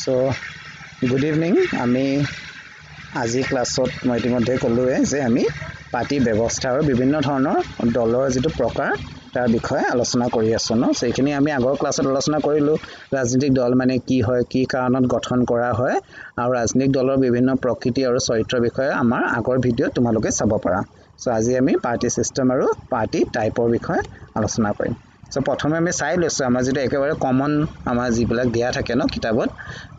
So, good evening. আমি আজি ক্লাছত মই ইতিমধ্যে ক'লোৱে যে আমি পাৰ্টি ব্যৱস্থা আৰু বিভিন্ন ধৰণৰ দলৰ যিটো প্ৰকাৰ তাৰ বিষয়ে আলোচনা কৰি আছো ন। সেইখিনি আমি আগৰ ক্লাছত আলোচনা কৰিলো। ৰাজনৈতিক দল মানে কি হয়, কি কাৰণত গঠন কৰা হয় আৰু ৰাজনৈতিক দলৰ বিভিন্ন প্ৰকৃতি আৰু চৰিত্ৰৰ বিষয়ে আমাৰ আগৰ ভিডিঅ' তোমালোকে চাব পাৰা। সো আজি আমি পাৰ্টি সিস্টেম আৰু পাৰ্টি টাইপৰ বিষয়ে আলোচনা কৰিম। সো প্ৰথমে আমি চাই লৈছো আমাৰ যেটা একেবাৰে কমন আমাৰ যিবিলাক দিয়া থাকে ন কিতাপত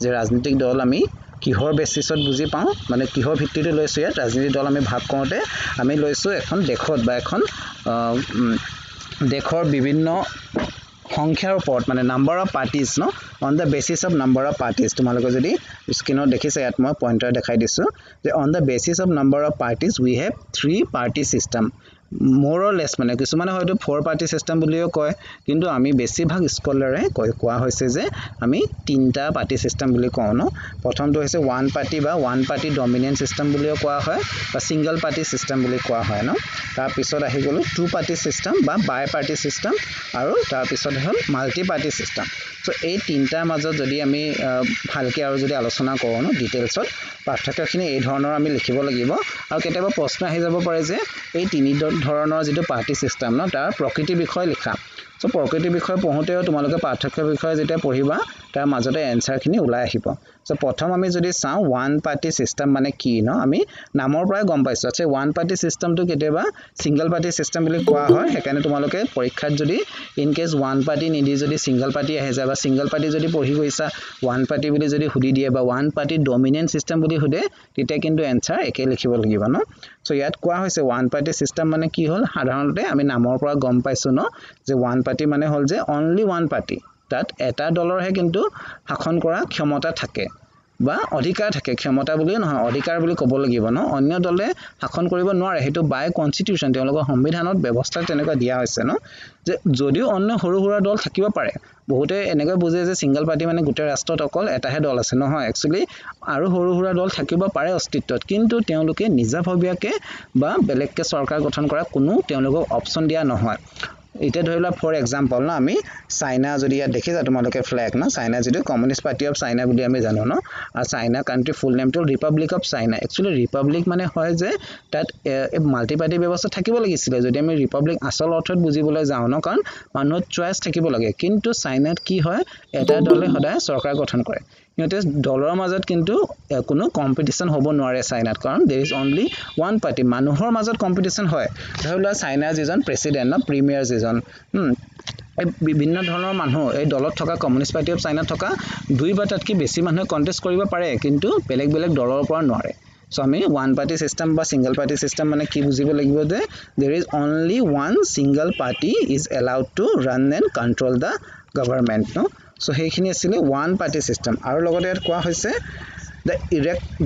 যে ৰাজনৈতিক দল আমি কিহৰ বেসিছত বুজি পাওঁ মানে কিহৰ ভিত্তিতে লৈছো ইয়াত ৰাজনৈতিক দল আমি ভাগ কৰোঁতে আমি লৈছো এখন দেশত বা এখন দেশৰ বিভিন্ন সংখ্যাৰ ওপৰত মানে নাম্বাৰ অফ পাৰ্টিজ ন on the basis of number of parties তোমালোকে যদি স্ক্ৰিনত দেখিছে ইয়াত মই পইণ্টাৰ দেখাই দিছো যে on the basis of number of parties we have 3 party system more or less মানে কিছুমানে হয়তো 4 পাৰ্টি সিস্টেম বুলিও কয় কিন্তু আমি বেছিভাগ স্কলাৰে কোৱা হৈছে যে আমি তিনটা পাৰ্টি সিস্টেম বুলি কওঁ ন প্ৰথমটো হৈছে ওৱান পাৰ্টি বা ওৱান পাৰ্টি ডমিনেন্ট সিস্টেম বুলিও কোৱা হয় বা সিঙ্গল পাৰ্টি সিস্টেম বুলি কোৱা হয় ন তাৰ পিছত আহি গলো টু পাৰ্টি সিস্টেম বা বাই পাৰ্টি সিস্টেম আৰু তাৰ পিছত হ'ল মাল্টি পাৰ্টি সিস্টেম সো এই তিনটাৰ মাজত যদি আমি ভালকে আৰু যদি আলোচনা কৰো ন ডিটেইলছত পাৰ্থক্যখিনি এই ধৰণৰ আমি লিখিব লাগিব আৰু কেতিয়াবা প্ৰশ্ন আহি যাব পাৰে যে এই তিনি ধৰণৰ যেটো পাৰ্টি সিস্টেম ন তাৰ প্ৰকৃতি বিষয় লিখা সো প্ৰকৃতি বিষয় পঢ়োতেও তোমালোকে পাৰ্থক্য বিষয় যেতিয়া পঢ়িবা তাৰ মাজতে এনসাৰখিনি ওলাই আহিব সো প্ৰথম আমি যদি চাও ওৱান পাৰ্টি সিস্টেম মানে কি ন আমি নামৰ পৰাই গম পাইছো আছে ওৱান পাৰ্টি সিস্টেমটো কেতিয়াবা সিঙ্গল পাৰ্টি সিস্টেম বুলি কোৱা হয় হেকাৰণে তোমালোকে পৰীক্ষাত যদি ইন কেস ওৱান পাৰ্টি নিদি যদি সিঙ্গল পাৰ্টি আহে যায় বা সিঙ্গল পাৰ্টি যদি পঢ়ি গৈছা ওৱান পাৰ্টি বুলি যদি হুদি দিয়ে বা ওৱান পাৰ্টি ডমিনেন্ট সিস্টেম বুলি হুদে তেতিয়া কিন্তু এনসাৰ একে লিখিব লাগিব ন সো ইয়াত কোৱা হৈছে ওৱান পাৰ্টি সিস্টেম মানে কি হ'ল সাধাৰণতে আমি নামৰ পৰা গম পাইছো ন যে ওৱান পাৰ্টি মানে হ'ল যে অনলি ওৱান পাৰ্টি তাত এটা দলৰহে কিন্তু শাসন কৰা ক্ষমতা থাকে বা অধিকাৰ থাকে ক্ষমতা বুলি নহয় অধিকাৰ বুলি ক'ব লাগিব ন অন্য দলে শাসন কৰিব নোৱাৰে হেতু বাই কনস্টিটিউশন তেওঁলোকৰ সংবিধানত ব্যৱস্থা তেনেকুৱা দিয়া হৈছে ন যে যদিও অন্য সৰু সৰু দল থাকিব পাৰে বহুতে এনেকৈ বুজে যে সিঙ্গল পাৰ্টি মানে গোটেই ৰাষ্ট্ৰত অকল এটাহে দল আছে নহয় একচুয়ালি আৰু সৰু সৰু দল থাকিব পাৰে অস্তিত্বত কিন্তু তেওঁলোকে নিজাভৱিয়াকে বা বেলেগকে চৰকাৰ গঠন কৰা কোনো তেওঁলোকক অপচন দিয়া নহয় এটা ধৰিলা ফৰ এক্সাম্পল না আমি চাইনা যদি ইয়াত দেখিছা তোমালোকে ফ্ল্যাগ না চাইনা যেটো কমিউনিষ্ট পাৰ্টি অফ চাইনা বুলি আমি জানো ন আৰু চাইনা কান্ট্ৰি ফুল নেমটো republic of China actually republic মানে হয় যে তাত মাল্টি পাৰ্টি ব্যৱস্থা থাকিব লাগিছিল যদি আমি ৰিপাব্লিক আসল অৰ্থত বুজিবলৈ যাওঁ ন কাৰণ মানুহৰ চয়েস থাকিব লাগে কিন্তু চাইনাত কি হয় এটা দলে সদায় চৰকাৰ গঠন কৰে ইহঁতে দলৰ মাজত কিন্তু কোনো কম্পিটিশন হ'ব নোৱাৰে চাইনাত কাৰণ there is only one party মানুহৰ মাজত কম্পিটিশন হয় ধৰিলা চাইনাৰ যিজন প্ৰেসিডেন্ট ন প্ৰিমিয়াৰ যিজন বিভিন্ন ধৰণৰ মানুহ এই দলত থকা কমিউনিষ্ট পাৰ্টি অফ চাইনা থকা দুই বা তাতকৈ বেছি মানুহে কন্টেষ্ট কৰিব পাৰে কিন্তু বেলেগ বেলেগ দলৰ পৰা নোৱাৰে সো আমি ওৱান পাৰ্টি সিস্টেম বা সিঙ্গল পাৰ্টি সিস্টেম মানে কি বুজিব লাগিব যে there is only one single party is allowed to run and control the government no so হেখিনি আছিল ওৱান পাৰ্টি সিস্টেম আৰু লগতে ইয়াত কোৱা হৈছে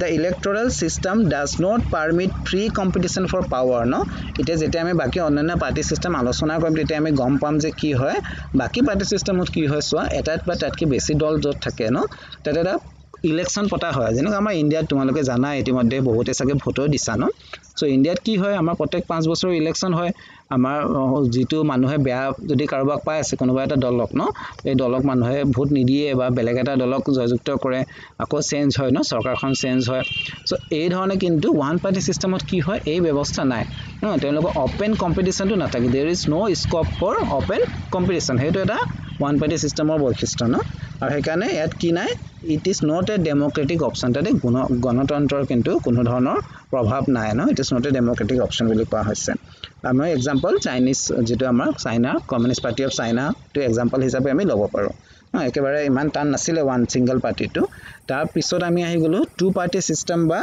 the electoral system does not permit free competition for power no এটা যেতে আমি বাকি অন্যান্য পাৰ্টি সিস্টেম আলোচনা কৰিম তেতিয়া আমি গম পাম যে কি হয় বাকি পাৰ্টি সিস্টেমত কি হয় সোৱা এটাত বা তাতকৈ বেছি দল যত থাকে ন তেতেটা ইলেকশন পতা হয় যেনে আমাৰ ইন্ডিয়াত তোমালোকে জানা ইতিমধ্যে বহুতে সাকে ভোটো দিছা ন সো ইন্ডিয়াত কি হয় আমাৰ প্ৰত্যেক 5 বছৰ ইলেকশন হয় আমাৰ যেটো মানুহে বেয়া যদি কাৰোবাক পাই আছে কোনোবা এটা দলক ন এই দলক মানুহে ভোট নিদিয়ে বা বেলেগ এটা দলক জয়যুক্ত কৰে আকৌ চেঞ্জ হয় ন সৰকাৰখন চেঞ্জ হয় সো এই ধৰণে কিন্তু ওৱান পাৰ্টি সিস্টেমত কি হয় এই ব্যৱস্থা নাই ন তেওঁলোকৰ ওপেন কম্পিটিশনটো নাথাকে there is no scope for open competition হেতু এটা ওৱান পাৰ্টি সিস্টেমৰ বৈশিষ্ট্য ন আৰু হেকাৰণে ইয়াত কি নাই it is not a democratic option তাতে গণতন্ত্ৰৰ কিন্তু কোনো ধৰণৰ প্ৰভাৱ নাই ন it is not a democratic option বুলি কোৱা হৈছে আমাৰ এক্সাম্পল চাইনিজ যেটো আমাৰ China communist party of China to example হিচাপে আমি ল'ব পাৰো একেবাৰে ইমান টান নাছিলে ওৱান সিঙ্গল পাৰ্টিটো তাৰ পিছত আমি আহি গলো টু পাৰ্টি সিস্টেম বা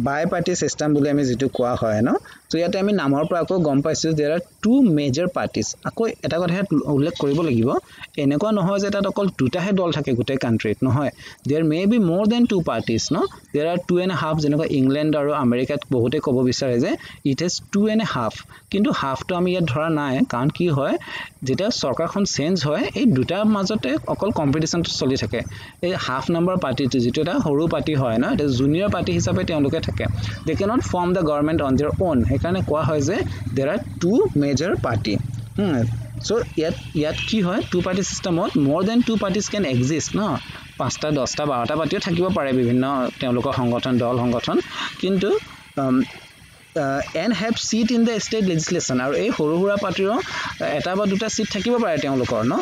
বাই পাৰ্টি সিস্টেম বুলি আমি যেটো কোৱা হয় ন সো ইয়াতে আমি নামৰ পৰা আকৌ গম পাইছো there are two major parties আকৌ এটা কথা উল্লেখ কৰিব লাগিব এনেকুৱা নহয় যে তাত অকল দুটাহে দল থাকে গোটেই কান্ট্ৰিত নহয় there may be more than two parties ন देयर आर 2.5 যেনেকৈ ইংল্যান্ড আৰু আমেৰিকাত বহুতে ক'ব বিচাৰে যে ইট ইজ 2.5 কিন্তু হাফটো আমি ইয়াত ধৰা নাই কাৰণ কি হয় যেটা সৰকাৰখন চেঞ্জ হয় এই দুটাৰ মাজতে অকল কম্পিটিশনটো চলি থাকে এই হাফ নাম্বাৰ পাৰ্টিটো যেটো এটা সৰু পাৰ্টি হয় ন এটা জুনিয়ৰ পাৰ্টি হিচাপে তেওঁলোকে থাকে they cannot form the government on their own হেকাৰণে কোৱা হয় যে there are two major party So yet কি হয় টু পাৰ্টি সিস্টেমত more than two parties can exist ন 5টা 10টা 12টা পাৰ্টিও থাকিব পাৰে বিভিন্ন তেওঁলোকৰ সংগঠন দল সংগঠন কিন্তু and have seat in the state legislation আৰু এই সৰু সৰু পাৰ্টিৰ এটা বা দুটা সিট থাকিব পাৰে তেওঁলোকৰ ন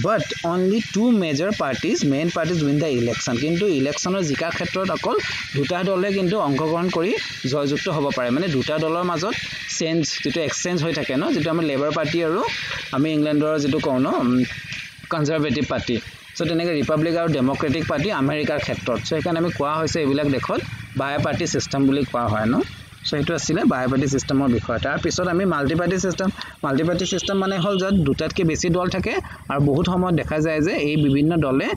but only two major parties main parties win the election কিন্তু ইলেকশনৰ জিকা ক্ষেত্ৰত অকল দুটা দলে কিন্তু অংশগ্ৰহণ কৰি জয়যুক্ত হ'ব পাৰে মানে দুটা দলৰ মাজত চেঞ্জ যেটো এক্সচেঞ্জ হৈ থাকে ন যেটো আমাৰ লেবাৰ পাৰ্টি আৰু আমি ইংলেণ্ডৰ যেটো কওঁ ন কনজাৰভেটিভ পাৰ্টি সো তেনেকৈ ৰিপাব্লিক আৰু ডেমক্ৰেটিক পাৰ্টি আমেৰিকাৰ ক্ষেত্ৰত সো এখানে আমি কোৱা হৈছে এইবিলাক দেখত বাই পাৰ্টি সিস্টেম বুলি কোৱা হয় ন সো এটো আছিল বাই পাৰ্টি সিস্টেমৰ বিষয় তাৰ পিছত আমি মাল্টি পাৰ্টি সিস্টেম মানে হল যত দুটাতকে বেছি দল থাকে আৰু বহুত সময় দেখা যায় যে এই বিভিন্ন দলে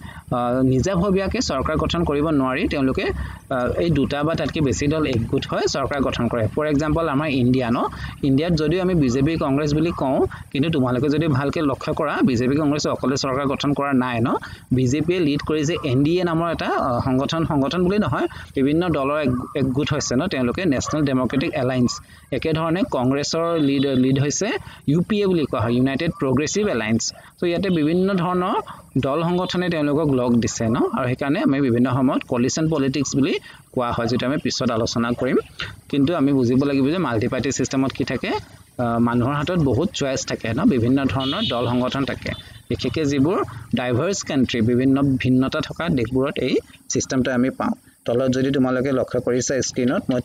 নিজাভবিয়াকে চৰকাৰ গঠন কৰিব নোৱাৰি তেওঁলোকে এই দুটা বা তাতকে বেছি দল একগোট হৈ চৰকাৰ গঠন কৰে ফৰ এক্সাম্পল আমাৰ ইন্ডিয়া ন ইন্ডিয়াত যদিও আমি বিজেপি কংগ্ৰেছ বুলি কওঁ কিন্তু তোমালোকে যদি ভালকে লক্ষ্য কৰা বিজেপি কংগ্ৰেছ অকলে চৰকাৰ গঠন কৰা নাই ন বিজেপিয়ে লিড কৰিছে এনডিএ নামৰ এটা সংগঠন বুলি নহয় বিভিন্ন দলৰ একগোট হৈছে ন তেওঁলোকে নেশনাল ডেমক্ৰেটিক এলায়েন্স একে ধৰণে কংগ্ৰেছৰ লিড হৈছে ইউপিএ বুলি কোৱা হয় ইউনাইটেড প্ৰগ্ৰেছিভ এলায়েন্স সো ইয়াতে বিভিন্ন ধৰণৰ দল সংগঠনে তেওঁলোকক লগ দিছে ন আৰু সেইকাৰণে আমি বিভিন্ন সময়ত কলিশন পলিটিক্স বুলি কোৱা হয় যেটা আমি পিছত আলোচনা কৰিম কিন্তু আমি বুজিব লাগিব যে মাল্টি পাৰ্টি সিস্টেমত কি থাকে মানুহৰ হাতত বহুত চয়েস থাকে ন বিভিন্ন ধৰণৰ দল সংগঠন থাকে বিশেষকৈ যিবোৰ ডাইভাৰ্স কান্ট্ৰি বিভিন্ন ভিন্নতা থকা দেশবোৰত এই সিস্টেমটো আমি পাওঁ তলত যদি তোমালোকে লক্ষ্য কৰিছা স্ক্ৰিনত মই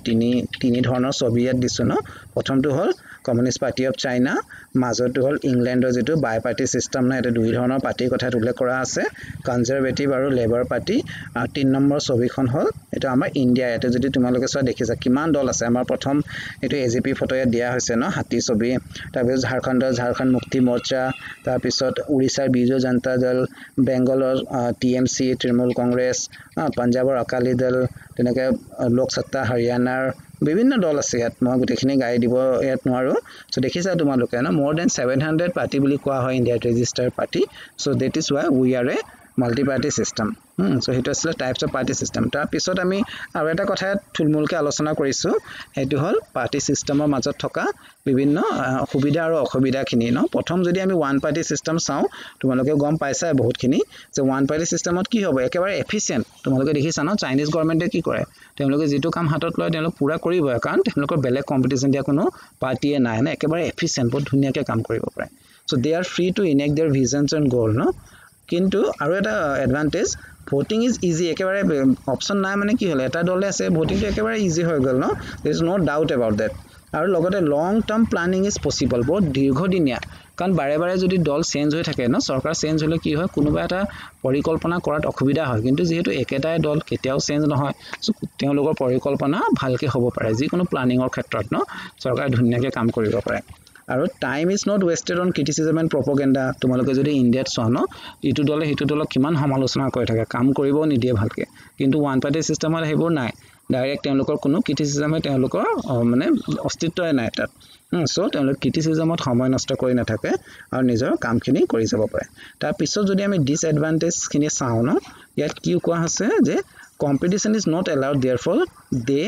তিনি ধৰণৰ ছবি ইয়াত দিছো ন প্ৰথমটো হল কমিউনিষ্ট পাৰ্টি অফ চাইনা মাজৰটো হল ইংলেণ্ডৰ যেটো বাই পাৰ্টি সিস্টেম না এটা দুই ধৰণৰ পাৰ্টিৰ কথা উল্লেখ কৰা আছে কনজাৰভেটিভ আৰু লেবাৰ পাৰ্টি আৰু 3 নম্বৰ ছবিখন হল এটা আমাৰ ইন্ডিয়া এতে যদি তোমালোকে চোৱা দেখিছা কিমান দল আছে আমাৰ প্ৰথম এটো এজিপি ফটো ইয়াত দিয়া হৈছে ন হাতী ছবি তাৰপিছত ঝাৰখণ্ড মুক্তি মৰ্চা তাৰপিছত উৰিষ্যাৰ বিজু জনতা দল বেংগলৰ টিএমসি তৃণমূল কংগ্ৰেছ পাঞ্জাবৰ অকালি দল তেনেকৈ লোক সত্তা হৰিয়ানাৰ বিভিন্ন দল আছে ইয়াত মই গুটেখিনি গাই দিব ইয়াত নোৱাৰো সো দেখিছা তোমালোকে না more than 700 পাৰ্টি বুলি কোৱা হয় ইণ্ডিয়াত registered party so that is why we are a multi party system so হেতু আছিল টাইপস অফ পাৰ্টি সিস্টেম তাৰ পিছত আমি আৰু এটা কথা থুলমুলকে আলোচনা কৰিছো হেতু হল পাৰ্টি সিস্টেমৰ মাজত থকা বিভিন্ন সুবিধা আৰু অসুবিধাখিনি ন প্ৰথম যদি আমি ওয়ান পাৰ্টি সিস্টেম চাও তোমালোকে গম পাইছা বহুতখিনি যে ওয়ান পাৰ্টি সিস্টেমত কি হ'ব একেবাৰে এফিশিয়েন্ট তোমালোকে দেখিছা ন চাইনিজ গভৰ্নমেন্টে কি কৰে তেওঁলোকে যেটো কাম হাতত লয় তেওঁলোক পুৰা কৰিব কাৰণ তেওঁলোকৰ বেলেগ কম্পিটিশন দিয়া কোনো পাৰ্টিয়ে নাই না একেবাৰে এফিশিয়েন্ট বহুত ধুনিয়াকে কাম কৰিব পাৰে so they are free to enact their visions and goal ন কিন্তু আৰু এটা এডভান্টেজ ভোটিং ইজ ইজি একেবাৰে অপচন নাই মানে কি হল এটা দলে আছে ভোটিংটো একেবাৰে ইজি হৈ গল ন there is no doubt about that আৰু লগতে long term planning is possible বহুত দীৰ্ঘদিনীয়া কাৰণ বাৰে বাৰে যদি দল চেঞ্জ হৈ থাকে ন সৰকাৰ চেঞ্জ হলে কি হয় কোনোবা এটা পৰিকল্পনা কৰাত অসুবিধা হয় কিন্তু যেহেতু একেটাই দল কেতিয়াও চেঞ্জ নহয় সো তেওঁলোকৰ পৰিকল্পনা ভালকে হ'ব পাৰে যিকোনো প্ল্যানিংৰ ক্ষেত্ৰত ন সৰকাৰ ধুনিয়াকে কাম কৰিব পাৰে আৰু time is not wasted on criticism and propaganda তোমালোকে যদি ইন্ডিয়াত চোৱা ন ইটো দলে হিটো দলক কিমান সমালোচনা কৰি থাকে কাম কৰিব নিদিয়ে ভালকে কিন্তু ওয়ান পাৰ্টি সিস্টেমত হেবোৰ নাই ডাইৰেক্ট তেওঁলোকৰ কোনো ক্ৰিটিসিজমে তেওঁলোকৰ মানে অস্তিত্বই নাই তাত সো তেওঁলোক ক্ৰিটিসিজমত সময় নষ্ট কৰি নাথাকে আৰু নিজৰ কামখিনি কৰি যাব পাৰে তাৰ পিছত যদি আমি ডিসএডভান্টেজ খিনি চাও ন ইয়াত কি কোৱা আছে যে competition is not allowed therefore the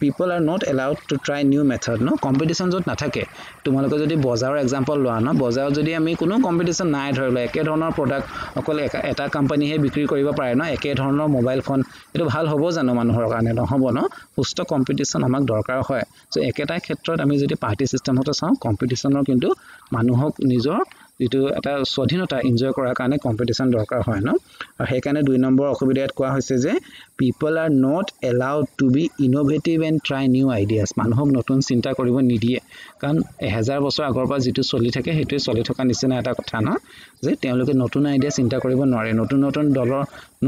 people are not allowed to try new method no competition jot na thake tumaloke jodi bazaar example loa na bazaar jodi ami kuno competition nai dhorilo eke dhoroner product okol eta company he bikri koriba pare na eke dhoroner mobile phone etu bhal hobo jano manuhor karone no hobo no husto competition amak dorkar hoy so eketa khetrot ami jodi party system hoto saw competition or kintu manuhok nijor যেটো এটা স্বাধীনতা enjoy কৰাৰ কাৰণে competition দৰকাৰ হয় ন আৰু সেই কাৰণে দুই নম্বৰ অসুবিধাত কোৱা হৈছে যে people are not allowed to be innovative and try new ideas মানুহক নতুন চিন্তা কৰিব নিদিয়ে কাৰণ 1000 বছৰ আগৰ পৰা যেটো চলি থাকে হেতুৱে চলি থকা নিচিনা এটা কথা না যে তেওঁলোকে নতুন আইডিয়া চিন্তা কৰিব নোৱাৰে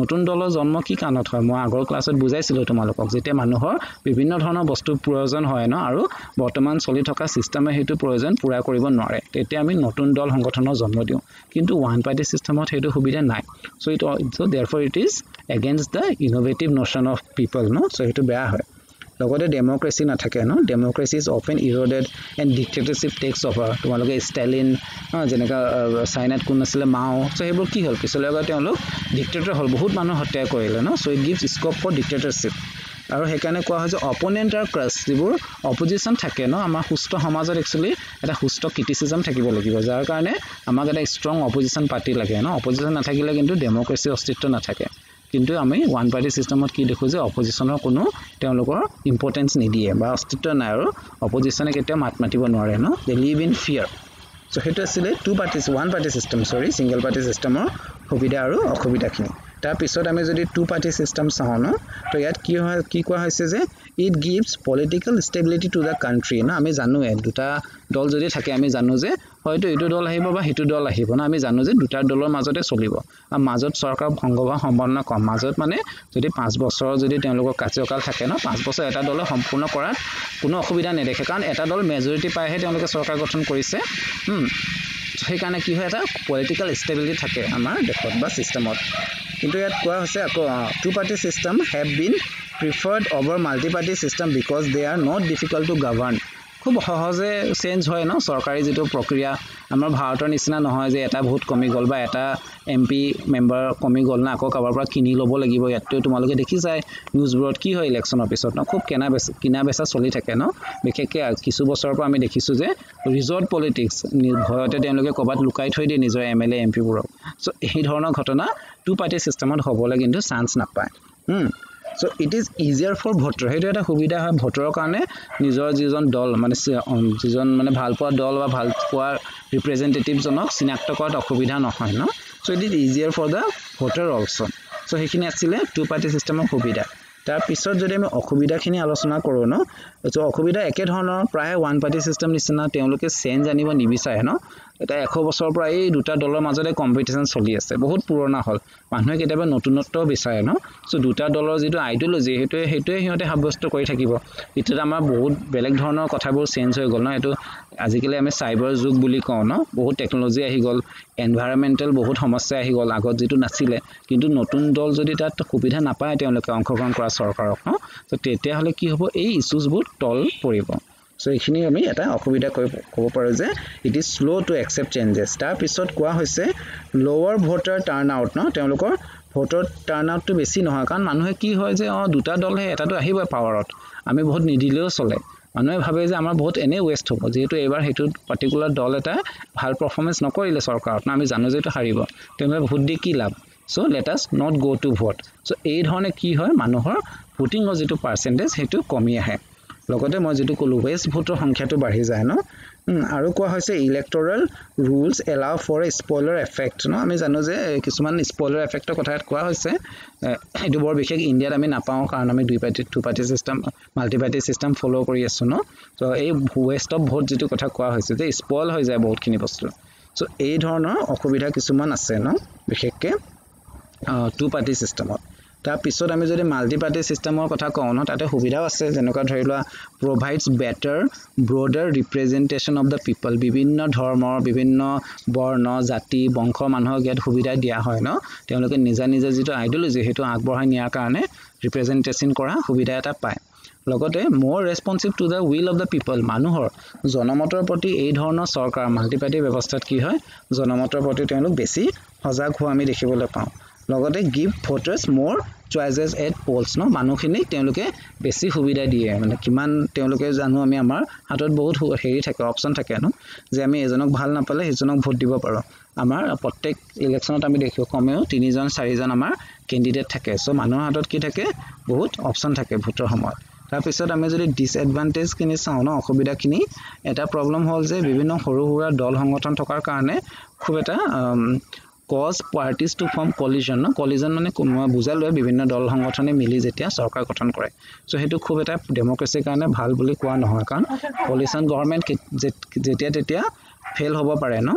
নতুন দলৰ জন্ম কি কাৰণত হয় মই আগৰ ক্লাছত বুজাইছিলো তোমালোকক যেতিয়া মানুহৰ বিভিন্ন ধৰণৰ বস্তু প্ৰয়োজন হয় ন আৰু বৰ্তমান চলি থকা সিস্টেমে হেতু প্ৰয়োজন পুৰা কৰিব নোৱাৰে তেতিয়া আমি নতুন দল সংগঠনৰ জন্ম দিও কিন্তু ওয়ান পাৰ্টি সিস্টেমত হেতু সুবিধা নাই so therefore it is against the innovative notion of people no so hetu beya hoy লগতে ডেমোক্ৰেসি না থাকে ন democracy is often eroded and dictatorship takes over তোমালোকে ষ্টালিন যেনেকা চাইনাত কোন আছিল মাও সো হেবোৰ কি হল পিছলৈ তেওঁলোক ডিক্টেটৰ হল বহুত মানুহ হত্যা কৰিলে ন so it gives scope for dictatorship আৰু হেকানে কোৱা হয় যে অপোনেন্ট আৰু ক্ৰাছ যিবোৰ অপজিশন থাকে ন আমাৰ সুস্থ সমাজত একচুয়ালি এটা সুস্থ ক্ৰিটিসিজম থাকিব লাগিব যাৰ কাৰণে আমাক এটা ষ্ট্ৰং অপজিশন পাৰ্টি লাগে ন অপজিশন নাথাকিলে কিন্তু ডেমক্ৰেসি অস্তিত্ব নাথাকে কিন্তু আমি ওয়ান পাৰ্টি সিস্টেমত কি দেখো যে অপজিশনৰ কোনো তেওঁলোকৰ ইম্পৰ্টেন্স নিদিয়ে বা অস্তিত্ব নাই আৰু অপজিশনে কেতিয়া মাত মাতিব নোৱাৰে ন they live in fear so হেতু আছিলে two parties one party system sorry single party সিস্টেমৰ সুবিধা আৰু অসুবিধাখিনি তাৰ পিছত আমি যদি টু পাৰ্টি সিস্টেম চাও ন তো ইয়াত কি কোৱা হৈছে যে it gives political stability to the country না আমি জানো দুটা দল যদি থাকে আমি জানো যে হয়তো ইটো দল আহিব বা হিটো দল আহিব না আমি জানো যে দুটা দলৰ মাজতে চলিব আৰু মাজত চৰকাৰ ভংগ হোৱাৰ সম্ভাৱনা কম মাজত মানে যদি 5 বছৰ যদি তেওঁলোকৰ কাৰ্যকাল থাকে ন 5 বছৰ এটা দলে সম্পূৰ্ণ কৰাত কোনো অসুবিধা নেদেখে কাৰণ এটা দল মেজৰিটি পাইহে তেওঁলোকে চৰকাৰ গঠন কৰিছে সেইকাৰণে কি হয় এটা পলিটিক্যাল ষ্টেবিলিটি থাকে আমাৰ দেশত বা সিস্টেমত কিন্তু ইয়াত কোৱা হৈছে আকৌ two party system have been preferred over multi party system because they are not difficult to govern খুব সহজে চেঞ্জ হয় ন সৰকাৰি যেটো প্ৰক্ৰিয়া আমাৰ ভাৰতৰ নিচিনা নহয় যে এটা ভোট কমি গল বা এটা এমপি মেম্বাৰ কমি গল না আকৌ কাবাৰ পৰা কিনি লব লাগিব ইয়াতটো তোমালোকে দেখি যায় নিউজবোৰত কি হয় ইলেকশ্যনৰ পিছত ন খুব কিনা বেচা চলি থাকে ন বিশেষকৈ কিছু বছৰৰ পৰা আমি দেখিছো যে ৰিজৰ্ট পলিটিক্স ভয়তে তেওঁলোকে কবাত লুকাই থৈ দিয়ে নিজৰ এমএলএ এমপিবোৰক সো এই ধৰণৰ ঘটনা টু পাৰ্টি সিস্টেমত হ'বলৈ কিন্তু চান্স নাপায় So it is easier for voter হেতু এটা সুবিধা হয় ভোটৰৰ কাৰণে নিজৰ যিজন দল মানে যিজন মানে ভালপোৱা দল বা ভালপোৱা ৰিপ্ৰেজেন্টেটিভ জনক চিনাক্ত কৰাত অসুবিধা নহয় ন so it is easier for the voter also so হেখিনি আছিল টু পাৰ্টি সিস্টেমৰ সুবিধা তাৰ পিছত যদি আমি অসুবিধাখিনি আলোচনা কৰো ন তো অসুবিধা একে ধৰণৰ প্ৰায় ওয়ান পাৰ্টি সিস্টেম নিচিনা তেওঁলোকে চেঞ্জ আনিব নিবিচাৰে ন এটা 100 বছৰৰ পৰা এই দুটা দলৰ মাজতে কম্পিটিশন চলি আছে বহুত পুৰণা হল মানুহে কেতিয়াবা নতুনত্ব বিচাৰে ন সো দুটা দলৰ যেটো আইডিওলজি হেতুৱে হিহঁতে সাব্যস্ত কৰি থাকিব ইটা আমাৰ বহুত বেলেগ ধৰণৰ কথাবোৰ চেঞ্জ হৈ গল ন এটো আজিকালি আমি সাইবাৰ যুগ বুলি কওঁ ন বহুত টেকনলজি আহি গল এনভায়ৰনমেন্টাল বহুত সমস্যা আহি গল আগত যেটো নাছিলে কিন্তু নতুন দল যদি তাত সুবিধা নাপায় তেওঁলোকে অংশগ্ৰহণ কৰা চৰকাৰক ন তো তেতিয়া হলে কি হ'ব এই ইস্যুজবোৰ তল পৰিব So এখিনি আমি এটা অসুবিধা ক'ব পাৰো যে it is slow two accept changes তাৰ পিছত কোৱা হৈছে লোৱাৰ ভোটাৰ টাৰ্ন আউট ন তেওঁলোকৰ ভোটৰ টাৰ্ন আউটটো বেছি নহয় কাৰণ মানুহে কি হয় যে দুটা দলহে এটাটো আহিব পাৱাৰত আমি বহুত নিদিলেও চলে মানুহে ভাবে যে আমাৰ বহুত এনে ওয়েস্ট হ'ব যেহেতু এবাৰ হেতু পাৰ্টিকুলাৰ দল এটা ভাল পাৰফৰমেন্স নকৰিলে চৰকাৰত আমি জানো যে এটো হাৰিব তেনে ভোট দি কি লাভ so let us not go to vote so এই ধৰণে কি হয় মানুহৰ ভোটিংৰ যেটো পাৰ্সেন্টেজ হেতু কমি আহে লগতে মই যেটো কলো ওয়েস্ট ভোটৰ সংখ্যাটো বাঢ়ি যায় ন আৰু কোৱা হৈছে electoral rules allow for a spoiler effect ন আমি জানো যে কিছুমান স্পইলাৰ এফেক্টৰ কথা কোৱা হৈছে এটো বৰ বিশেষ ইণ্ডিয়াত আমি নাপাওঁ কাৰণ আমি two party system multi party system follow কৰি আছো ন তো এই ওয়েস্ট অফ ভোট যেটো কথা কোৱা হৈছে যে স্পইল হৈ যায় বহুতখিনি বস্তু সো এই ধৰণৰ অসুবিধা কিছুমান আছে ন বিশেষকৈ টু পাৰ্টি সিস্টেমত তাৰ পিছত আমি যদি মাল্টি পাৰ্টি সিস্টেমৰ কথা কওঁ ন তাতে সুবিধাও আছে যেনেকুৱা ধৰিলোৱা provides better broader representation of the people বিভিন্ন ধৰ্মৰ বিভিন্ন বৰ্ণ জাতি বংশ মানুহক ইয়াত সুবিধা দিয়া হয় ন তেওঁলোকে নিজা যেটো আইডিওলজি হেতু আগবঢ়াই নিয়াৰ কাৰণে ৰিপ্ৰেজেন্টেশন কৰা সুবিধা এটা পায় লগতে more responsive to the will of the people মানুহৰ জনমতৰ প্ৰতি এই ধৰণৰ চৰকাৰ মাল্টি পাৰ্টি ব্যৱস্থাত কি হয় জনমতৰ প্ৰতি তেওঁলোক বেছি সজাগ হোৱা আমি দেখিবলৈ পাওঁ লগতে give voters more choices at polls no মানুহখিনি তেওঁলোকে বেছি সুবিধা দিয়ে মানে কিমান তেওঁলোকে জানো আমি আমাৰ হাতত বহুত হেৰি থাকে অপচন থাকে ন যে আমি এজনক ভাল নাপালে হেজনক ভোট দিব পাৰো আমাৰ প্ৰত্যেক ইলেকশ্যনত আমি দেখো কমেও 3 জন 4 জন আমাৰ ক্যান্ডিডেট থাকে সো মানুহৰ হাতত কি থাকে বহুত অপচন থাকে ভোটৰ সময়ত তাৰ পিছত আমি যদি ডিসএডভান্টেজ কিনি চাও ন অসুবিধাখিনি এটা প্ৰবলেম হ'ল যে বিভিন্ন সৰু সুৰা দল সংগঠন থকাৰ কাৰণে খুব এটা cause parties to form coalition no coalition মানে বুজালৈ বিভিন্ন দল সংগঠনে মিলি যেতিয়া চৰকাৰ গঠন কৰে সো হেতু খুব এটা ডেমক্ৰেসিৰ কাৰণে ভাল বুলি কোৱা নহয় কাৰণ coalition government যেতিয়া তেতিয়া ফেল হ'ব পাৰে ন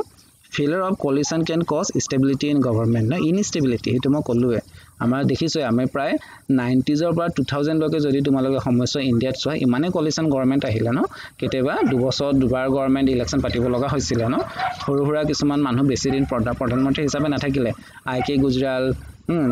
failure of coalition can cause stability in government no instability হেতু মই কলোৱে আমাৰ দেখিছো আমি প্ৰায় 90s ৰ পৰা 2000 লৈকে যদি তোমালোকে সমস্যা ইণ্ডিয়াত চোৱা ইমানে coalition government আহিলে ন কেতিয়াবা দুবছৰ দুবাৰ গভৰ্ণমেন্ট ইলেকশ্যন পাতিব লগা হৈছিল ন সৰু সুৰা কিছুমান মানুহ বেছি দিন প্ৰধানমন্ত্ৰী হিচাপে নাথাকিলে আইকে গুজৰাল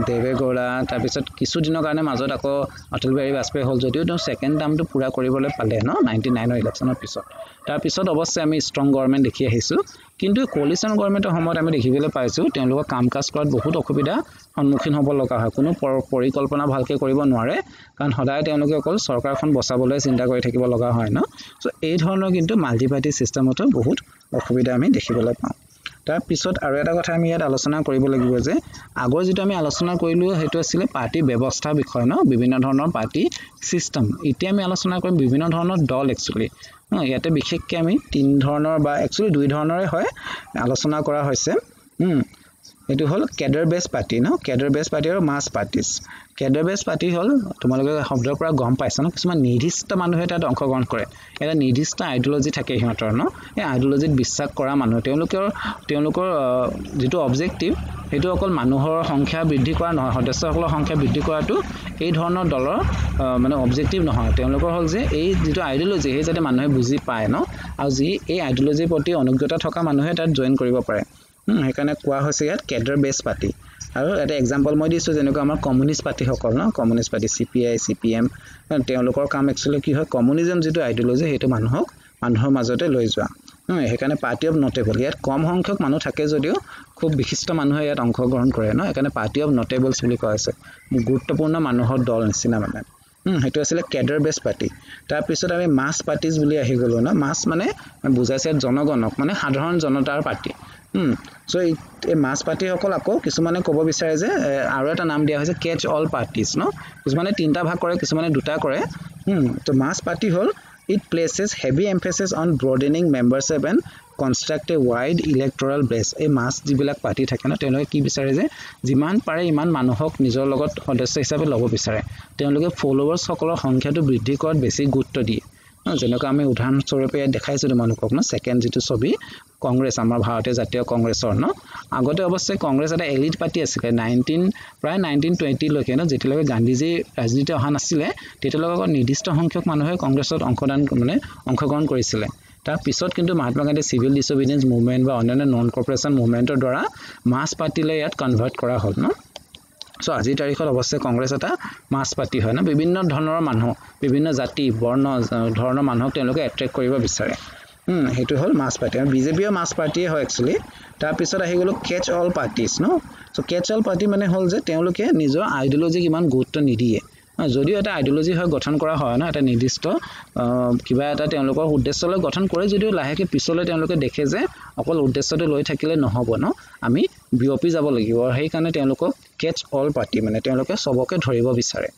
দেৱে গৌড়া তাৰপিছত কিছু দিনৰ কাৰণে মাজত আকৌ অটল বিহাৰী বাজপেয়ী হ'ল যদিও তেওঁ সেকেন্ড টাৰ্মটো পুৰা কৰিবলৈ পালে ন 99 ইলেকশ্যনৰ পিছত তাৰপিছত অৱশ্যে আমি ষ্ট্ৰং গভৰ্ণমেণ্ট দেখি আহিছো কিন্তু কোলিশন গভৰ্ণমেণ্টৰ সময়ত আমি দেখিবলৈ পাইছো তেওঁলোকৰ কাম কাজ কৰাত বহুত অসুবিধা সন্মুখীন হ'ব লগা হয় কোনো পৰিকল্পনা ভালকৈ কৰিব নোৱাৰে কাৰণ সদায় তেওঁলোকে অকল চৰকাৰখন বচাবলৈ চিন্তা কৰি থাকিব লগা হয় ন সো এই ধৰণৰ কিন্তু মাল্টি পাৰ্টি সিস্টেমতো বহুত অসুবিধা আমি দেখিবলৈ পাওঁ তাৰ পিছত আৰু এটা কথা আমি ইয়াত আলোচনা কৰিব লাগিব যে আগৰ যেটো আমি আলোচনা কৰিলো হেতু আছিল পাৰ্টি ব্যৱস্থা বিষয় ন বিভিন্ন ধৰণৰ পাৰ্টি সিস্টেম এতিয়া আমি আলোচনা কৰিম বিভিন্ন ধৰণৰ দল একচুয়ালি ইয়াতে বিশেষকৈ আমি তিন ধৰণৰ বা একচুয়ালি দুই ধৰণৰে হয় আলোচনা কৰা হৈছে এটো হল ক্যাডাৰ বেস পাৰ্টি ন ক্যাডাৰ বেস পাৰ্টি আৰু মাস পাৰ্টিজ ক্যাডাৰ বেস পাৰ্টি হল তোমালোকে শব্দৰ পৰা গম পাইছা ন কিছুমান নিৰ্দিষ্ট মানুহে তাত অংশগ্ৰহণ কৰে এটা নিৰ্দিষ্ট আইডিঅলজি থাকে সিহঁতৰ ন এই আইডিঅলজিত বিশ্বাস কৰা মানুহ তেওঁলোকৰ যেটো অবজেক্টিভ হেতু অকল মানুহৰ সংখ্যা বৃদ্ধি কৰা নহয় সদস্যসকলৰ সংখ্যা বৃদ্ধি কৰাটো এই ধৰণৰ দলৰ মানে অবজেক্টিভ নহয় তেওঁলোকৰ হল যে এই যেটো আইডিঅলজি হে যাতে মানুহে বুজি পায় ন আৰু যি এই আইডিঅলজিৰ প্ৰতি অনুজ্ঞতা থকা মানুহে তাত জয়েন কৰিব পাৰে হেকানে কোৱা হৈছে ইয়াত ক্যাডাৰ বেস পাৰ্টি আৰু এটা এক্সাম্পল মই দিছো যেনেকৈ আমাৰ কমিউনিষ্ট পাৰ্টি সকল ন কমিউনিষ্ট পাৰ্টি CPI CPM তেওঁলোকৰ কাম একচুয়ালি কি হয় কমিউনিজম যেটো আইডিঅলজি হেতু মানুহৰ মাজতে লৈ যোৱা হেকানে পাৰ্টি অফ নটেবল ইয়াত কম সংখ্যক মানুহ থাকে যদিও খুব বিশিষ্ট মানুহে ইয়াত অংশগ্ৰহণ কৰে ন হেকানে পাৰ্টি অফ নটেবলছ বুলি কোৱা হৈছে গুৰুত্বপূৰ্ণ মানুহৰ দল নিচিনা মানে হেতু আছিল ক্যাডাৰ বেস পাৰ্টি তাৰ পিছত আমি মাস পাৰ্টিজ বুলি আহি গলো ন মাস মানে বুজাইছে জনগণক মানে সাধাৰণ জনতাৰ পাৰ্টি সো এই মাস পাৰ্টি সকল আকৌ কিছুমানে ক'ব বিচাৰে যে আৰু এটা নাম দিয়া হৈছে কেচ অল পাৰ্টিজ ন কিছুমানে তিনটা ভাগ কৰে কিছুমানে দুটা কৰে তো মাস পাৰ্টি হল it places heavy emphasis on broadening membership and construct a wide electoral base এই মাস যিবিলাক পাৰ্টি থাকে না তেওঁলোকে কি বিচাৰে যে যিমান পাৰে ইমান মানুহক নিজৰ লগত সদস্য হিচাপে ল'ব বিচাৰে তেওঁলোকে ফলোৱাৰ্স সকলৰ সংখ্যাটো বৃদ্ধি কৰাত বেছি গুৰুত্ব দিয়ে যেনেকৈ আমি উদাহৰণ স্বৰূপে দেখাইছো তোমালোকক ন সেকেন্ড যেটো ছবি কংগ্ৰেছ আমাৰ ভাৰতীয় জাতীয় কংগ্ৰেছৰ ন আগতে অৱশ্যে কংগ্ৰেছ এটা এলিট পাৰ্টি আছিল প্ৰায় 1920 লৈকে ন যেতিয়ালৈকে গান্ধীজী ৰাজনীতি অহা নাছিলে তেতিয়ালৈকে নিৰ্দিষ্ট সংখ্যক মানুহে কংগ্ৰেছত অংশগ্ৰহণ কৰিছিল তাৰ পিছত কিন্তু Mahatma Gandhi civil disobedience movement বা অন্যান্য নন কৰ্পোৰেচন মুভমেন্টৰ দ্বাৰা মাস পাৰ্টিলৈ ইয়াত কনভাৰ্ট কৰা হ'ল ন সো আজিৰ তাৰিখত অৱশ্যে কংগ্ৰেছ এটা মাস পাৰ্টি হয় না বিভিন্ন ধৰণৰ মানুহ বিভিন্ন জাতি বৰ্ণ ধৰণৰ মানুহক তেওঁলোকে এট্ৰেক্ট কৰিব বিচাৰে হেতু হল মাস পাৰ্টি আৰু বিজেপিও মাস পাৰ্টিয়ে হয় একচুয়ালি তাৰ পিছত আহি গলো কেচ অল পাৰ্টিজ ন সো কেচ অল পাৰ্টি মানে হল যে তেওঁলোকে নিজৰ আইডিঅলজি কিমান গুৰুত্ব নিদিয়ে যদিও এটা আইডিঅলজি হয় গঠন কৰা হয় না এটা নিৰ্দিষ্ট কিবা এটা তেওঁলোকৰ উদ্দেশ্যলৈ গঠন কৰে যদিও লাহেকে পিছলৈ তেওঁলোকে দেখে যে অকল উদ্দেশ্যটো লৈ থাকিলে নহব ন আমি বিঅপি যাব লাগিব আৰু সেই কাৰণে তেওঁলোকক কেচ অল পাৰ্টি মানে তেওঁলোকে সবকে ধৰিব বিচাৰে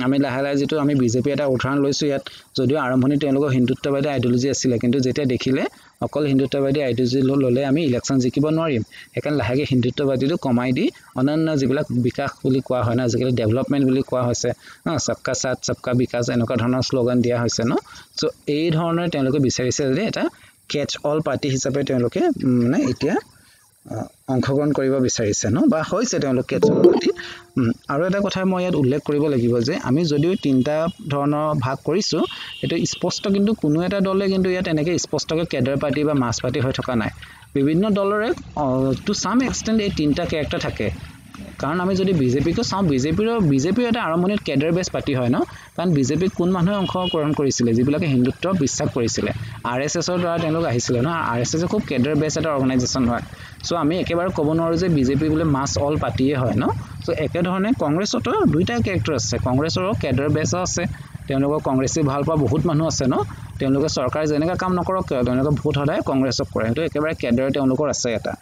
আমি লাহে যেটো আমি বিজেপি এটা উদাহৰণ লৈছো ইয়াত যদিও আৰম্ভণি তেওঁলোকৰ হিন্দুত্ববাদী আইডিঅলজি আছিল কিন্তু যেতিয়া দেখিলে অকল হিন্দুত্ববাদী আইডিঅলজি ললে আমি ইলেকশ্যন জিকিব নোৱাৰিম হেকান লাহেকে হিন্দুত্ববাদীটো কমাই দি অনন্য যিবিলাক বিকাশ বুলি কোৱা হয় না যিবিলাক ডেভেলপমেন্ট বুলি কোৱা হৈছে সবকা সাথ সবকা বিকাশ এনেকুৱা ধৰণৰ শ্লোগান দিয়া হৈছে ন সো এই ধৰণৰ তেওঁলোকে বিচাৰিছে যে এটা কেচ অল পাৰ্টি হিচাপে তেওঁলোকে মানে এতিয়া অংশগ্ৰহণ কৰিব বিচাৰিছে ন বা হৈছে তেওঁলোকে চলতি আৰু এটা কথা মই ইয়াত উল্লেখ কৰিব লাগিব যে আমি যদিও তিনটা ধৰণৰ ভাগ কৰিছো এটো স্পষ্ট কিন্তু কোনো এটা দলে কিন্তু ইয়াত এনেকৈ স্পষ্টকৈ ক্যাডাৰ পাৰ্টি বা মাস পাৰ্টি হৈ থকা নাই বিভিন্ন দলৰে টু সাম এক্সটেন্ট এই তিনটা ক্যাৰেক্টাৰ থাকে কাৰণ আমি যদি বিজেপিকে চাওঁ বিজেপিৰ এটা আৰম্ভণিত ক্যাডাৰ বেস পাৰ্টি হয় ন কাৰণ বিজেপি কোন মানুহে অংশগ্ৰহণ কৰিছিল যিবিলাকে হিন্দুত্ব বিশ্বাস কৰিছিল আৰএছএছৰ দ্বাৰা তেওঁলোক আহিছিল ন আৰএছএছ খুব ক্যাডাৰ বেস এটা অৰ্গানাইজেচন হয় সো আমি একেবাৰে ক'ব নোৱাৰো যে বিজেপি বোলে মাস অল পাৰ্টিয়ে হয় ন সো একে ধৰণে কংগ্ৰেছতো দুইটা ক্যাৰেক্টাৰ আছে কংগ্ৰেছৰো ক্যাডাৰ বেস আছে তেওঁলোকৰ কংগ্ৰেছী ভাল পোৱা বহুত মানুহ আছে ন তেওঁলোকে চৰকাৰ যেনেকা কাম নকৰক তেওঁলোকে ভোট সদায় কংগ্ৰেছক কৰে সেইটো একেবাৰে ক্যাডাৰ তেওঁলোকৰ আছে এটা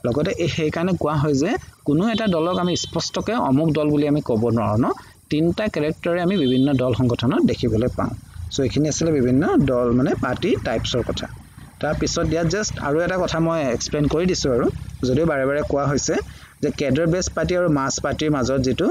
লগতে সেই কাৰণে কোৱা হয় যে কোনো এটা দলক আমি স্পষ্টকৈ অমুক দল বুলি আমি ক'ব নোৱাৰো ন তিনটা ক্যাৰেক্টাৰে আমি বিভিন্ন দল সংগঠনত দেখিবলৈ পাওঁ সো এখিনি আছিল বিভিন্ন দল মানে পাৰ্টি টাইপছৰ কথা তাৰ পিছত দিয়া জাস্ট আৰু এটা কথা মই এক্সপ্লেইন কৰি দিছো আৰু যদিও বাৰে বাৰে কোৱা হৈছে যে ক্যাডাৰ বেস পাৰ্টি আৰু মাস পাৰ্টিৰ মাজত যেটো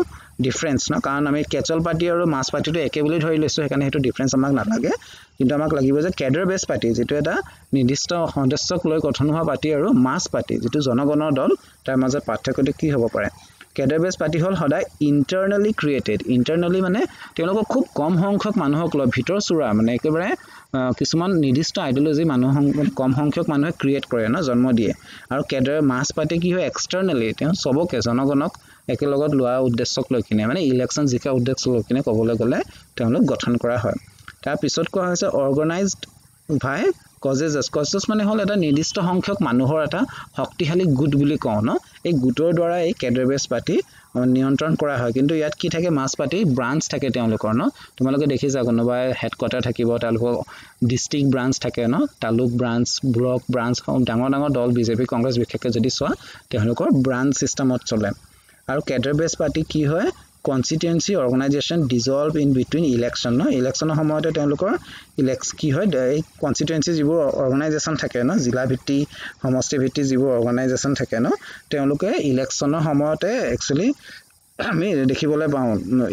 ডিফাৰেন্স ন কাৰণ আমি কেচল পাৰ্টি আৰু মাস পাৰ্টিটো একে বুলি ধৰি লৈছো হেকাৰণে হেতু ডিফাৰেন্স আমাক নালাগে কিন্তু আমাক লাগিব যে ক্যাডাৰ বেস পাৰ্টি যেটো এটা নিৰ্দিষ্ট সদস্যক লৈ গঠন হোৱা পাৰ্টি আৰু মাস পাৰ্টি যেটো জনগণৰ দল তাৰ মাজত পাৰ্থক্যটো কি হ'ব পাৰে ক্যাডাৰ বেস পাৰ্টি হল সদায় ইন্টাৰনালি ক্ৰিয়েটেড ইন্টাৰনালি মানে তেওঁলোকক খুব কম সংখ্যক মানুহক লৈ ভিতৰ চুৰা মানে একেবাৰে কিছুমান নিৰ্দিষ্ট আইডিঅলজি মানুহ কম সংখ্যক মানুহে ক্ৰিয়েট কৰে ন জন্ম দিয়ে আৰু ক্যাডাৰ মাস পাৰ্টি কি হয় এক্সটাৰনালি তেওঁ সবকে জনগণক একেলগত লোৱা উদ্দেশ্যক লৈ কিনে মানে ইলেকশ্যন জিকা উদ্দেশ্যক লৈ কিনে ক'বলৈ গ'লে তেওঁলোক গঠন কৰা হয় তাৰ পিছত কোৱা হৈছে অৰ্গানাইজড বাই কজেছ মানে হ'ল এটা নিৰ্দিষ্ট সংখ্যক মানুহৰ এটা শক্তিশালী গোট বুলি কওঁ ন এই গোটৰ দ্বাৰা এই কেডাৰ বেছ পাৰ্টি নিয়ন্ত্ৰণ কৰা হয় কিন্তু ইয়াত কি থাকে মাছ পাৰ্টি ব্ৰাঞ্চ থাকে তেওঁলোকৰ ন তোমালোকে দেখিছা কোনোবা হেডকোৱাৰ্টাৰ থাকিব তেওঁলোকৰ ডিস্ট্ৰিক্ট ব্ৰাঞ্চ থাকে ন তালুক ব্ৰাঞ্চ ব্লক ব্ৰাঞ্চ ডাঙৰ ডাঙৰ দল বিজেপি কংগ্ৰেছ বিশেষকৈ যদি চোৱা তেওঁলোকৰ ব্ৰাঞ্চ সিস্টেমত চলে আৰু কেডাৰ বেছ পাৰ্টি কি হয় কনস্টিটুৱেন্সি organisation dissolved in between election ন ইলেকশ্যনৰ সময়তে তেওঁলোকৰ কি হয় এই কনস্টিটুৱেন্সি যিবোৰ অৰ্গানাইজেশ্যন থাকে ন জিলা ভিত্তি সমষ্টি ভিত্তি যিবোৰ অৰ্গানাইজেশ্যন থাকে ন তেওঁলোকে ইলেকশ্যনৰ সময়তে একচুৱেলি আমি দেখিবলৈ পাওঁ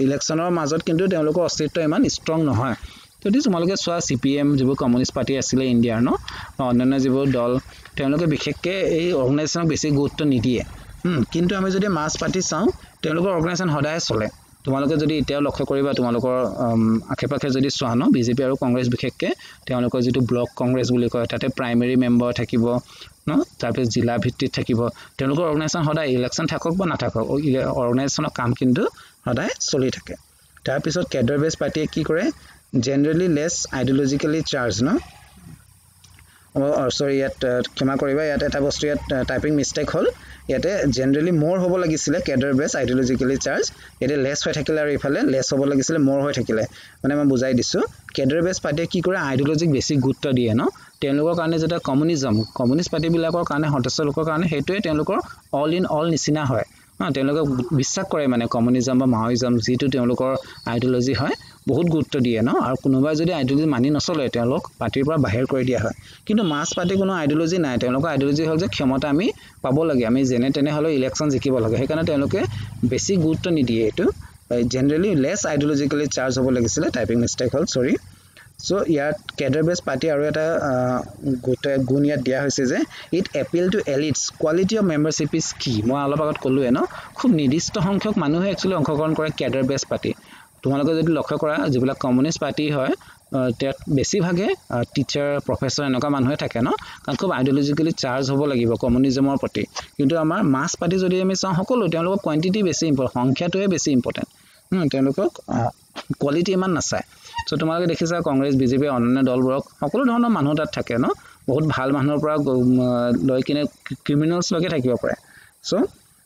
ইলেকশ্যনৰ মাজত কিন্তু তেওঁলোকৰ অস্তিত্ব ইমান ষ্ট্ৰং নহয় যদি তোমালোকে চোৱা CPM যিবোৰ কমিউনিষ্ট পাৰ্টি আছিলে ইণ্ডিয়াৰ ন অন্যান্য যিবোৰ দল তেওঁলোকে বিশেষকৈ এই অৰ্গানাইজেশ্যনক বেছি গুৰুত্ব নিদিয়ে কিন্তু আমি যদি মাছ পাৰ্টি চাওঁ তেওঁলোকৰ অৰ্গানাইজেশ্যন সদায় চলে তোমালোকে যদি এতিয়াও লক্ষ্য কৰিবা তোমালোকৰ আশে-পাশে যদি চোৱা ন বিজেপি আৰু কংগ্ৰেছ বিশেষকৈ তেওঁলোকৰ যিটো ব্লক কংগ্ৰেছ বুলি কয় তাতে প্ৰাইমেৰী মেম্বাৰ থাকিব ন তাৰপিছত জিলা ভিত্তিত থাকিব তেওঁলোকৰ অৰ্গানাইজেশ্যন সদায় ইলেকশ্যন থাকক বা নাথাকক অৰ্গানাইজেশ্যনৰ কাম কিন্তু সদায় চলি থাকে তাৰপিছত কেডাৰ বেছ পাৰ্টিয়ে কি কৰে জেনেৰেলি লেছ আইডিঅলজিকেলি চাৰ্জ ন সৰি ইয়াত ক্ষমা কৰিবা ইয়াত এটা বস্তু ইয়াত টাইপিং মিষ্টেক হ'ল ইয়াতে জেনেৰেলি মোৰ হ'ব লাগিছিলে কেডাৰ বেছ আইডিঅলজিকেলি চাৰ্জ ইয়াতে লেছ হৈ থাকিলে আৰু ইফালে লেছ হ'ব লাগিছিলে মোৰ হৈ থাকিলে মানে মই বুজাই দিছোঁ কেডাৰ বেছ পাৰ্টিয়ে কি কৰে আইডিঅলজিক বেছি গুৰুত্ব দিয়ে ন তেওঁলোকৰ কাৰণে যেটা কমিউনিষ্ট পাৰ্টিবিলাকৰ কাৰণে সদস্য লোকৰ কাৰণে সেইটোৱে তেওঁলোকৰ অল ইন অল নিচিনা হয় তেওঁলোকে বিশ্বাস কৰে মানে কমিউনিজম বা মাওইজম যিটো তেওঁলোকৰ আইডিঅলজি হয় বহুত গুৰুত্ব দিয়ে ন আৰু কোনোবাই যদি আইডিঅলজি মানি নচলে তেওঁলোক পাৰ্টিৰ পৰা বাহিৰ কৰি দিয়া হয় কিন্তু মাছ পাৰ্টি কোনো আইডিঅলজি নাই তেওঁলোকৰ আইডিঅলজি হ'ল যে ক্ষমতা আমি পাব লাগে আমি যেনে তেনে হ'লেও ইলেকশ্যন জিকিব লাগে সেইকাৰণে তেওঁলোকে বেছি গুৰুত্ব নিদিয়ে এইটো জেনেৰেলি লেছ আইডিঅলজিকেলি চাৰ্জ হ'ব লাগিছিলে টাইপিং মিষ্টেক হ'ল সৰি সো ইয়াত কেডাৰ বেছ পাৰ্টি আৰু এটা গুণ ইয়াত দিয়া হৈছে যে it appeal to elites quality of membership is কি মই অলপ আগত ক'লোৱে ন খুব নিৰ্দিষ্ট সংখ্যক মানুহে একচুৱেলি অংশগ্ৰহণ কৰে কেডাৰ বেছ পাৰ্টি তোমালোকে যদি লক্ষ্য কৰা যিবিলাক কমিউনিষ্ট পাৰ্টি হয় তাত বেছিভাগে টিচাৰ প্ৰফেচৰ এনেকুৱা মানুহে থাকে ন কাৰণ খুব আইডিঅলজিকেলি চাৰ্জ হ'ব লাগিব কমিউনিজমৰ প্ৰতি কিন্তু আমাৰ মাছ পাৰ্টি যদি আমি চাওঁ সকলো তেওঁলোকৰ কোৱান্টিটি বেছি ইম্পৰ্টেণ্ট সংখ্যাটোৱে বেছি ইম্পৰ্টেণ্ট তেওঁলোকক কোৱালিটি ইমান নাচায় সো তোমালোকে দেখিছা কংগ্ৰেছ বিজেপি অন্যান্য দলবোৰক সকলো ধৰণৰ মানুহ তাত থাকে ন বহুত ভাল মানুহৰ পৰা লৈ কিনে ক্ৰিমিনেলছলৈকে থাকিব পাৰে সো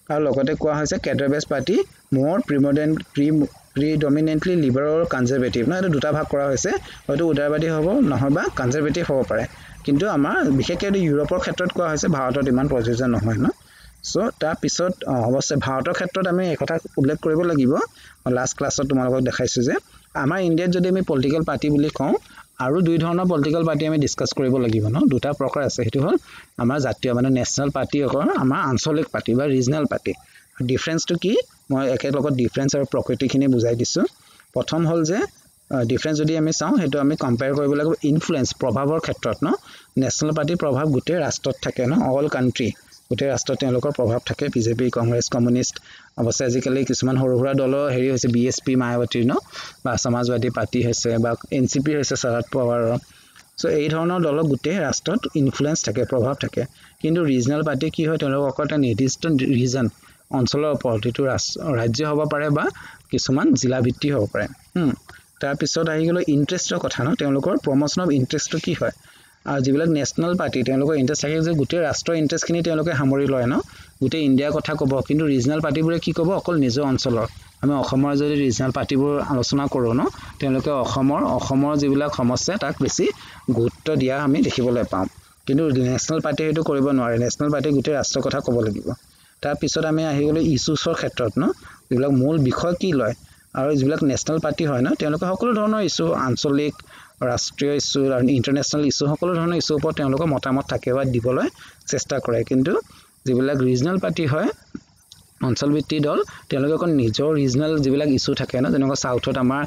আৰু লগতে কোৱা হৈছে কেডাৰ বেছ পাৰ্টি মোৰ প্ৰিডমিনেণ্টলি লিবাৰেল কনজাৰভেটিভ ন এইটো দুটা ভাগ কৰা হৈছে হয়তো উদাৰবাদী হ'ব নহয় বা কনজাৰভেটিভ হ'ব পাৰে কিন্তু আমাৰ বিশেষকৈ ইউৰোপৰ ক্ষেত্ৰত কোৱা হৈছে ভাৰতত ইমান প্ৰযোজ্য নহয় ন সো তাৰপিছত অৱশ্যে ভাৰতৰ ক্ষেত্ৰত আমি এই কথা উল্লেখ কৰিব লাগিব লাষ্ট ক্লাছত তোমালোকক দেখাইছোঁ যে আমাৰ ইণ্ডিয়াত যদি আমি পলিটিকেল পাৰ্টি বুলি কওঁ আৰু দুই ধৰণৰ পলিটিকেল পাৰ্টি আমি ডিছকাছ কৰিব লাগিব ন দুটা প্ৰকাৰ আছে সেইটো হ'ল আমাৰ জাতীয় মানে নেশ্যনেল পাৰ্টি আমাৰ আঞ্চলিক পাৰ্টি বা ৰিজনেল পাৰ্টি ডিফাৰেন্সটো কি মই একেলগত ডিফাৰেন্স আৰু প্ৰকৃতিখিনি বুজাই দিছোঁ প্ৰথম হ'ল যে ডিফাৰেন্স যদি আমি চাওঁ সেইটো আমি কম্পেয়াৰ কৰিব লাগিব ইনফ্লুৱেঞ্চ প্ৰভাৱৰ ক্ষেত্ৰত ন নেশ্যনেল পাৰ্টিৰ প্ৰভাৱ গোটেই ৰাষ্ট্ৰত থাকে ন অল কাণ্ট্ৰি গোটেই ৰাষ্ট্ৰত তেওঁলোকৰ প্ৰভাৱ থাকে বিজেপি কংগ্ৰেছ কমিউনিষ্ট অৱশ্যে আজিকালি কিছুমান সৰু সুৰা দলৰ হেৰি হৈছে BSP মায়াৱতীৰ ন বা সমাজবাদী পাৰ্টি হৈছে বা NCP হৈছে শৰদ পাৱাৰৰ সো এই ধৰণৰ দলৰ গোটেই ৰাষ্ট্ৰত ইনফ্লুৱেঞ্চ থাকে প্ৰভাৱ থাকে কিন্তু ৰিজনেল পাৰ্টি কি হয় তেওঁলোকৰ অকল এটা নিৰ্দিষ্ট ৰিজন অঞ্চলৰ ওপৰত এইটো ৰাজ্য হ'ব পাৰে বা কিছুমান জিলা ভিত্তি হ'ব পাৰে তাৰপিছত আহি গ'ল ইণ্টাৰেষ্টৰ কথা ন তেওঁলোকৰ প্ৰমোশ্যন অফ ইণ্টাৰেষ্টটো কি হয় আৰু যিবিলাক নেশ্যনেল পাৰ্টি তেওঁলোকৰ ইণ্টাৰেষ্ট থাকে যে গোটেই ৰাষ্ট্ৰৰ ইণ্টাৰেষ্টখিনি তেওঁলোকে সামৰি লয় ন গোটেই ইণ্ডিয়াৰ কথা ক'ব কিন্তু ৰিজনেল পাৰ্টিবোৰে কি ক'ব অকল নিজৰ অঞ্চলৰ আমি অসমৰ যদি ৰিজনেল পাৰ্টিবোৰ আলোচনা কৰোঁ ন তেওঁলোকে অসমৰ যিবিলাক সমস্যা তাক বেছি গুৰুত্ব দিয়া আমি দেখিবলৈ পাওঁ কিন্তু নেশ্যনেল পাৰ্টিয়ে সেইটো কৰিব নোৱাৰে নেশ্যনেল পাৰ্টিয়ে গোটেই ৰাষ্ট্ৰৰ কথা ক'ব লাগিব তাৰপিছত আমি আহি গ'লো ইছ্যুছৰ ক্ষেত্ৰত ন যিবিলাক মূল বিষয় কি লয় আৰু যিবিলাক নেশ্যনেল পাৰ্টি হয় ন তেওঁলোকে সকলো ধৰণৰ ইছ্যু আঞ্চলিক ৰাষ্ট্ৰীয় ইছ্যু আৰু ইণ্টাৰনেশ্যনেল ইছ্যু সকলো ধৰণৰ ইছ্যুৰ ওপৰত তেওঁলোকৰ মতামত থাকে বা দিবলৈ চেষ্টা কৰে কিন্তু যিবিলাক ৰিজনেল পাৰ্টি হয় অঞ্চলভিত্তিক দল তেওঁলোকে অকল নিজৰ ৰিজনেল যিবিলাক ইছ্যু থাকে ন যেনেকুৱা সাউথত আমাৰ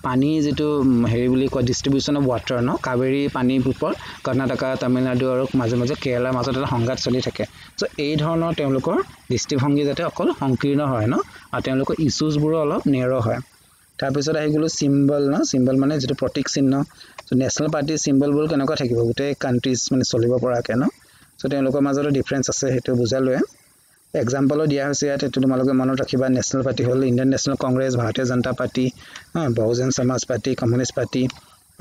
পানী যিটো হেৰি বুলি কয় ডিষ্ট্ৰিবিউশ্যন অফ ৱাটাৰ ন কাবেৰী পানীৰ ওপৰত কৰ্ণাটকা তামিলনাডু আৰু মাজে মাজে কেৰালাৰ মাজত এটা সংঘাত চলি থাকে সো এই ধৰণৰ তেওঁলোকৰ দৃষ্টিভংগী যাতে অকল সংকীৰ্ণ হয় ন আৰু তেওঁলোকৰ ইছ্যুজবোৰো অলপ নেৰ হয় তাৰপিছত আহি গ'লো চিম্বল ন চিম্বল মানে যিটো প্ৰতীক চিহ্ন সো নেশ্যনেল পাৰ্টিৰ চিম্বলবোৰ কেনেকুৱা থাকিব গোটেই কাণ্ট্ৰিজ মানে চলিব পৰাকৈ ন সো তেওঁলোকৰ মাজতো ডিফাৰেঞ্চ আছে সেইটো বুজালোৱে এক্সাম্পলো দিয়া হৈছে ইয়াত এটো তোমালোকে মনত ৰাখিবা নেশ্যনেল পাৰ্টি হ'ল ইণ্ডিয়ান নেশ্যনেল কংগ্ৰেছ ভাৰতীয় জনতা পাৰ্টি বহুজন সমাজ পাৰ্টি কমিউনিষ্ট পাৰ্টি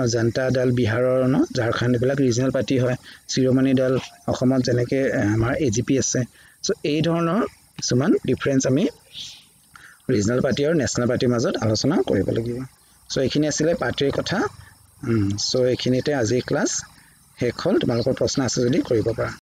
জনতা দল বিহাৰৰ ন ঝাৰখণ্ড বিলাক ৰিজনেল পাৰ্টি হয় শিৰোমণি দল অসমত যেনেকৈ আমাৰ এজিপি আছে সো এই ধৰণৰ কিছুমান ডিফাৰেন্স আমি ৰিজনেল পাৰ্টি আৰু নেশ্যনেল পাৰ্টিৰ মাজত আলোচনা কৰিব লাগিব সো এইখিনি আছিল পাৰ্টিৰ কথা সো এইখিনিতে আজি ক্লাস শেষ হ'ল তোমালোকৰ প্ৰশ্ন আছে যদি কৰিব পাৰা